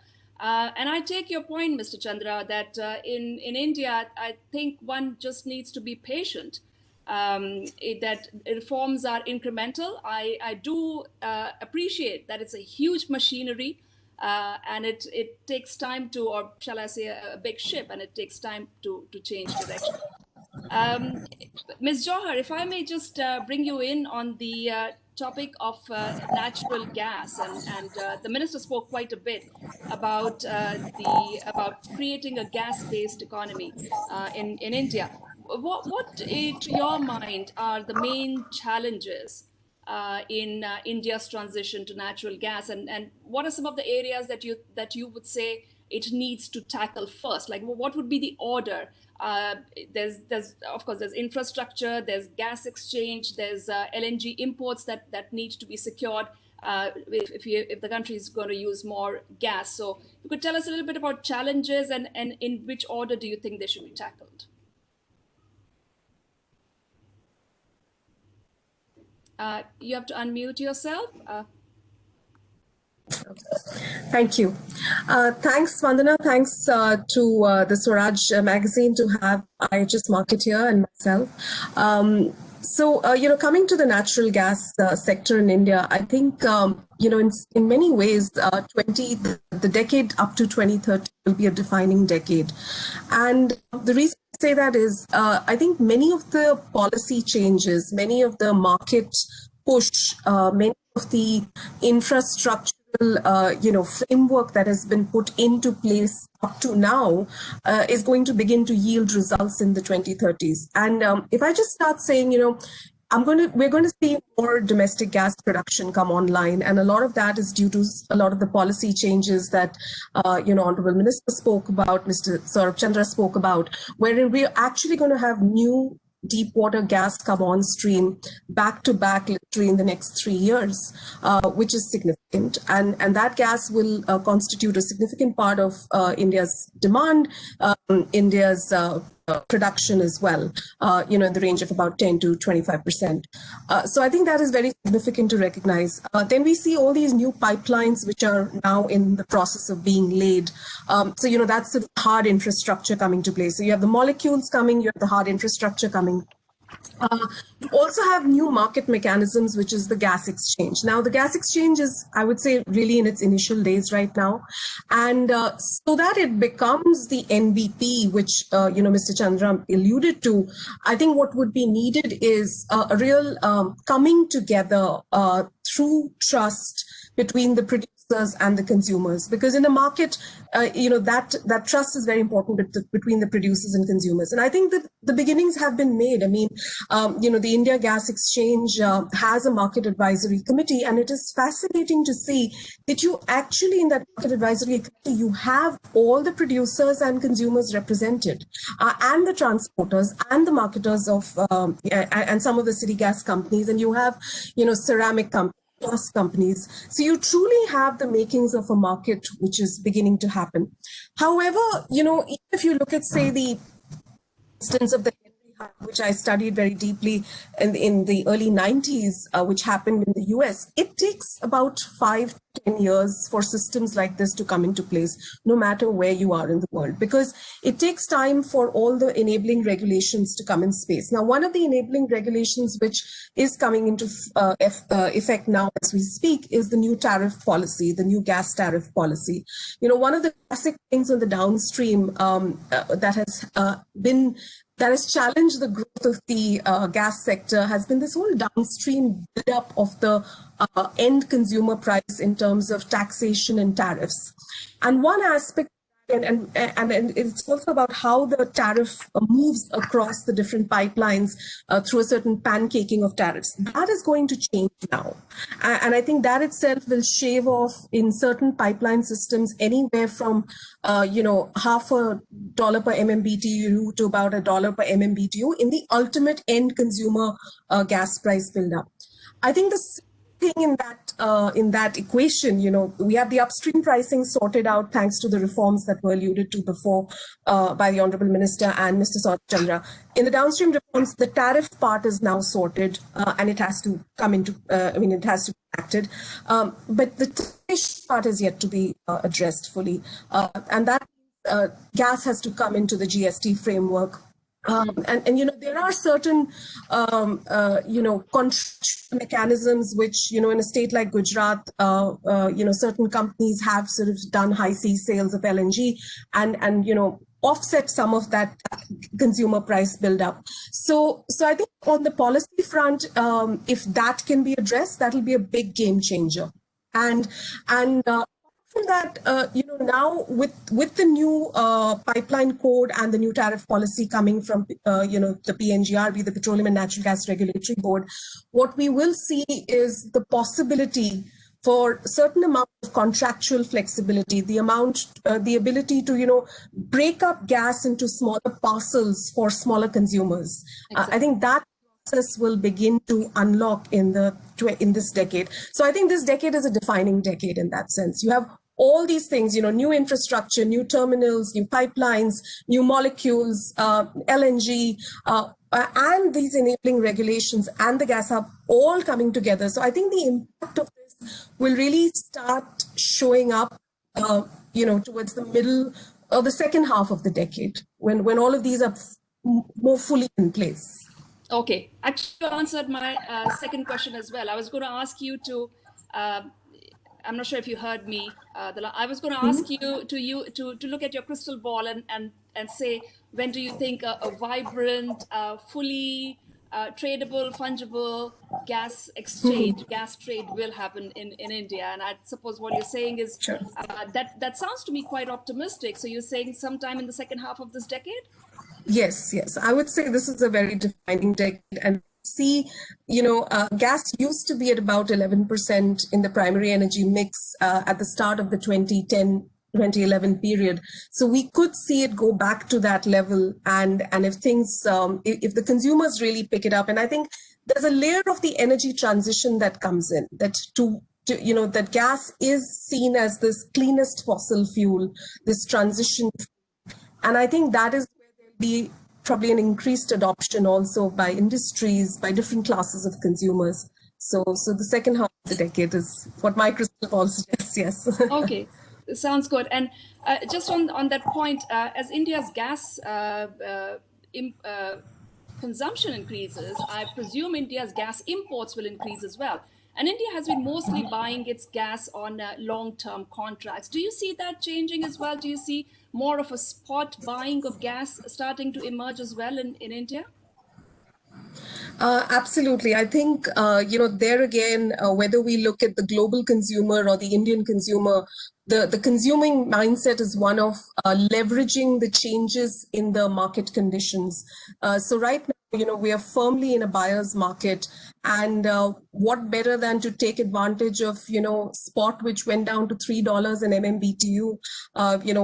And I take your point, Mr. Chandra, that in India, I think one just needs to be patient, that reforms are incremental. I do appreciate that it's a huge machinery and it takes time to, or shall I say, a big ship, and it takes time to change direction. Ms. Johar, if I may just bring you in on the topic of natural gas, and the minister spoke quite a bit about creating a gas-based economy in India. What to your mind are the main challenges in India's transition to natural gas, and what are some of the areas that you would say it needs to tackle first? Like, what would be the order? There's of course there's infrastructure, there's gas exchange, there's LNG imports that need to be secured if the country is going to use more gas. So you could tell us a little bit about challenges and in which order do you think they should be tackled? You have to unmute yourself. Thank you. Thanks, Vandana. Thanks to the Swaraj magazine to have IHS Marketeer and myself. Coming to the natural gas sector in India, I think, in many ways, the decade up to 2030 will be a defining decade. And the reason I say that is, I think many of the policy changes, many of the market push, many of the infrastructure framework that has been put into place up to now is going to begin to yield results in the 2030s. And if I just start saying, we're going to see more domestic gas production come online, and a lot of that is due to a lot of the policy changes that Honorable Minister spoke about, Mr. Saurabh Chandra spoke about, wherein we're actually going to have new deep water gas come on stream back to back literally in the next 3 years, which is significant. And that gas will constitute a significant part of India's demand, India's production as well, in the range of about 10 to 25%. So I think that is very significant to recognize. Then we see all these new pipelines which are now in the process of being laid. So, that's the hard infrastructure coming to play. So you have the molecules coming, you have the hard infrastructure coming. You also have new market mechanisms, which is the gas exchange. Now, the gas exchange is, I would say, really in its initial days right now. And so that it becomes the NBP, which, Mr. Chandra alluded to, I think what would be needed is a real coming together through trust between the producers and the consumers, because in a market, that trust is very important between the producers and consumers. And I think that the beginnings have been made. I mean, the India Gas Exchange has a market advisory committee, and it is fascinating to see that you actually in that market advisory committee, you have all the producers and consumers represented, and the transporters and the marketers of, and some of the city gas companies, and you have, ceramic companies, gas companies. So you truly have the makings of a market which is beginning to happen. However, if you look at, say, the instance of the Henry Hub, which I studied very deeply in the early 90s, which happened in the US, it takes about 5 to 10 years for systems like this to come into place, no matter where you are in the world, because it takes time for all the enabling regulations to come in space. Now, one of the enabling regulations which is coming into effect now as we speak is the new tariff policy, the new gas tariff policy. One of the classic things on the downstream that has challenged the growth of the gas sector has been this whole downstream build-up of the end consumer price in terms of taxation and tariffs. And one aspect, and it's also about how the tariff moves across the different pipelines through a certain pancaking of tariffs. That is going to change now. And I think that itself will shave off in certain pipeline systems anywhere from, half $1 per MMBTU to about $1 per MMBTU in the ultimate end consumer gas price buildup. I think the thing in that equation, we have the upstream pricing sorted out thanks to the reforms that were alluded to before by the Honorable Minister and Mr. Saurabh Chandra. In the downstream reforms, the tariff part is now sorted and it has to come into, it has to be acted. But the taxation part is yet to be addressed fully. And that gas has to come into the GST framework. There are certain, mechanisms which, in a state like Gujarat, certain companies have sort of done high seas sales of LNG and offset some of that consumer price buildup. So I think on the policy front, if that can be addressed, that will be a big game changer. And from that, now with the new pipeline code and the new tariff policy coming from, the PNGRB, the Petroleum and Natural Gas Regulatory Board, what we will see is the possibility for a certain amount of contractual flexibility, the ability to, break up gas into smaller parcels for smaller consumers. Exactly. I think that process will begin to unlock in this decade. So I think this decade is a defining decade in that sense. You have all these things, new infrastructure, new terminals, new pipelines, new molecules, LNG, and these enabling regulations and the gas hub all coming together. So I think the impact of this will really start showing up, towards the middle or the second half of the decade, when all of these are more fully in place. Okay, actually you answered my second question as well. I was going to ask you to, I'm not sure if you heard me. I was going to ask you to look at your crystal ball and say, when do you think a vibrant, fully tradable, fungible gas exchange, gas trade will happen in India? And I suppose what you're saying is that sounds to me quite optimistic. So you're saying sometime in the second half of this decade? Yes. I would say this is a very defining decade, and see, gas used to be at about 11% in the primary energy mix at the start of the 2011 period. So we could see it go back to that level, and if things, if the consumers really pick it up, and I think there's a layer of the energy transition that comes in, that that gas is seen as this cleanest fossil fuel, this transition, and I think that is where there'll be probably an increased adoption also by industries, by different classes of consumers. So the second half of the decade is what my crystal ball suggests. Yes. Okay. Sounds good. And just on that point, as India's gas consumption increases, I presume India's gas imports will increase as well. And India has been mostly buying its gas on long-term contracts. Do you see that changing as well? Do you see more of a spot buying of gas starting to emerge as well in India? Absolutely. I think, there again, whether we look at the global consumer or the Indian consumer, the consuming mindset is one of leveraging the changes in the market conditions. So right now, we are firmly in a buyer's market, and what better than to take advantage of, spot, which went down to $3 an MMBTU,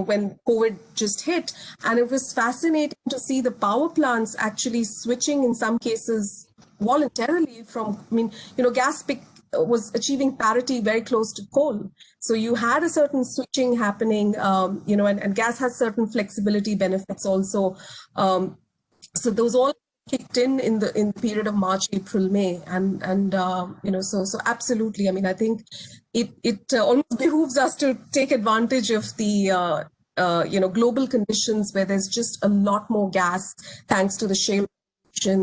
when COVID just hit. And it was fascinating to see the power plants actually switching in some cases voluntarily from, gas was achieving parity very close to coal. So you had a certain switching happening, and gas has certain flexibility benefits also. So those all kicked in the period of March, April, May, and so absolutely. I mean, I think it almost behooves us to take advantage of the global conditions where there's just a lot more gas thanks to the shale,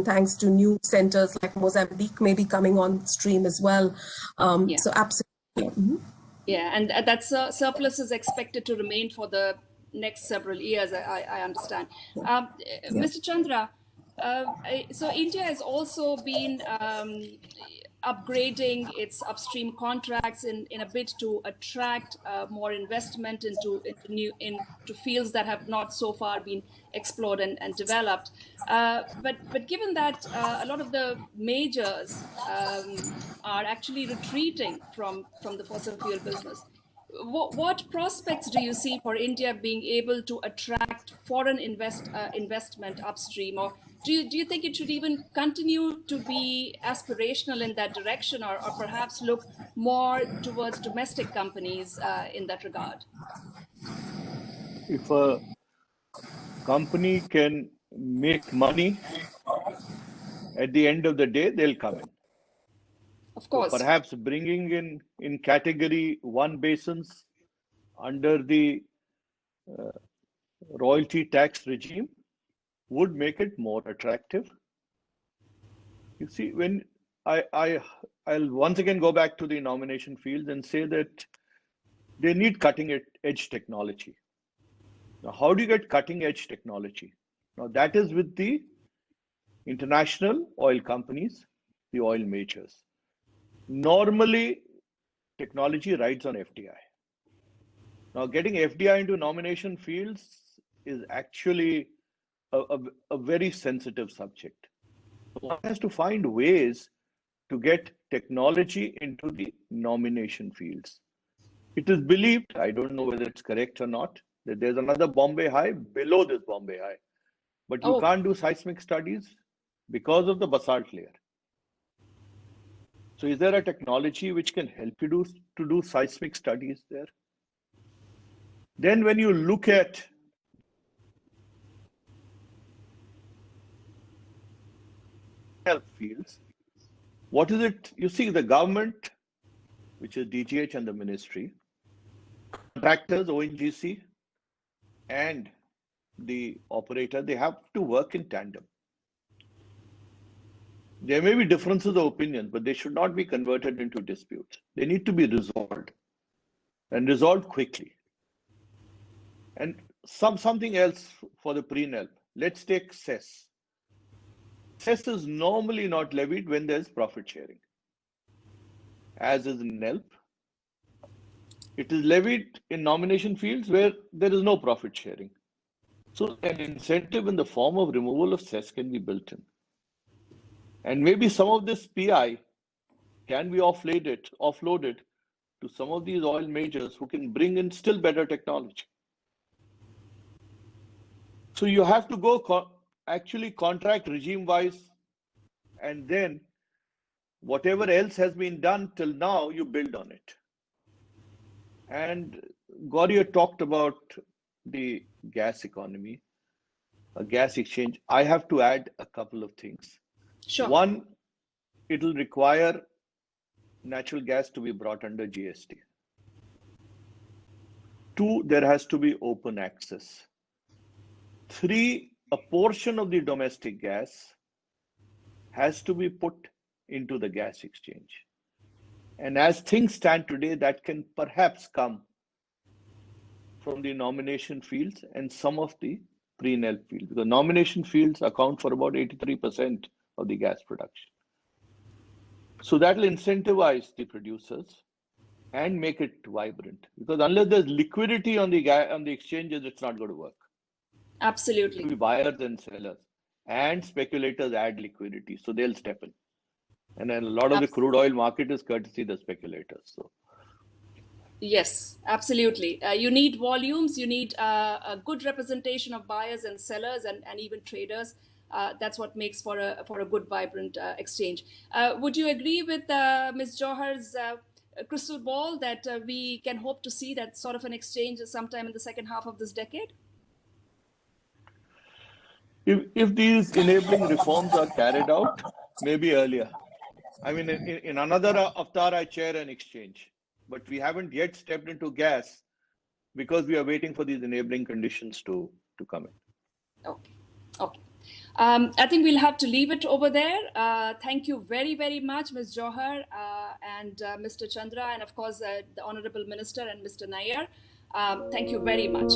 thanks to new centers like Mozambique maybe coming on stream as well. So absolutely. Mm-hmm. Yeah, and that surplus is expected to remain for the next several years, I understand. Mr. Chandra, so India has also been upgrading its upstream contracts in a bid to attract more investment into fields that have not so far been explored and developed. But given that a lot of the majors are actually retreating from the fossil fuel business, what prospects do you see for India being able to attract foreign investment upstream, or do you think it should even continue to be aspirational in that direction, or perhaps look more towards domestic companies in that regard? If a company can make money, at the end of the day, they'll come in. Of course. So perhaps bringing in category 1 basins under the royalty tax regime would make it more attractive. You see, when I'll once again go back to the nomination fields and say that they need cutting edge technology. Now, how do you get cutting edge technology? Now, that is with the international oil companies, the oil majors. Normally, technology rides on FDI. Now, getting FDI into nomination fields is actually a very sensitive subject. One has to find ways to get technology into the nomination fields. It is believed, I don't know whether it's correct or not, that there's another Bombay High below this Bombay High. But you can't do seismic studies because of the basalt layer. So is there a technology which can help you to do seismic studies there? Then when you look at fields, what is it? You see, the government, which is DGH and the ministry, contractors, ONGC, and the operator, they have to work in tandem. There may be differences of opinion, but they should not be converted into disputes. They need to be resolved, and resolved quickly. And something else for the pre-NELP. Let's take cess. Cess is normally not levied when there's profit sharing. As is in NELP, it is levied in nomination fields where there is no profit sharing. So an incentive in the form of removal of cess can be built in. And maybe some of this PI can be offloaded to some of these oil majors who can bring in still better technology. So you have to go actually contract regime-wise, and then whatever else has been done till now, you build on it. And Gauri talked about the gas economy, a gas exchange. I have to add a couple of things. Sure. One, it'll require natural gas to be brought under GST. Two, there has to be open access. Three, a portion of the domestic gas has to be put into the gas exchange. And as things stand today, that can perhaps come from the nomination fields and some of the pre-nel fields, because nomination fields account for about 83% of the gas production. So that will incentivize the producers and make it vibrant, because unless there's liquidity on the exchanges, it's not going to work. Absolutely. Be buyers and sellers, and speculators add liquidity, so they'll step in. And then a lot of the crude oil market is courtesy the speculators. So yes, absolutely. You need volumes. You need a good representation of buyers and sellers and even traders. That's what makes for a good, vibrant exchange. Would you agree with Ms. Johar's crystal ball that we can hope to see that sort of an exchange sometime in the second half of this decade? If these enabling reforms are carried out, maybe earlier. I mean, in another avatar, I chair an exchange, but we haven't yet stepped into gas because we are waiting for these enabling conditions to come in. Okay. Okay. I think we'll have to leave it over there. Thank you very, very much, Ms. Johar and Mr. Chandra, and of course, the Honorable Minister and Mr. Nair. Thank you very much.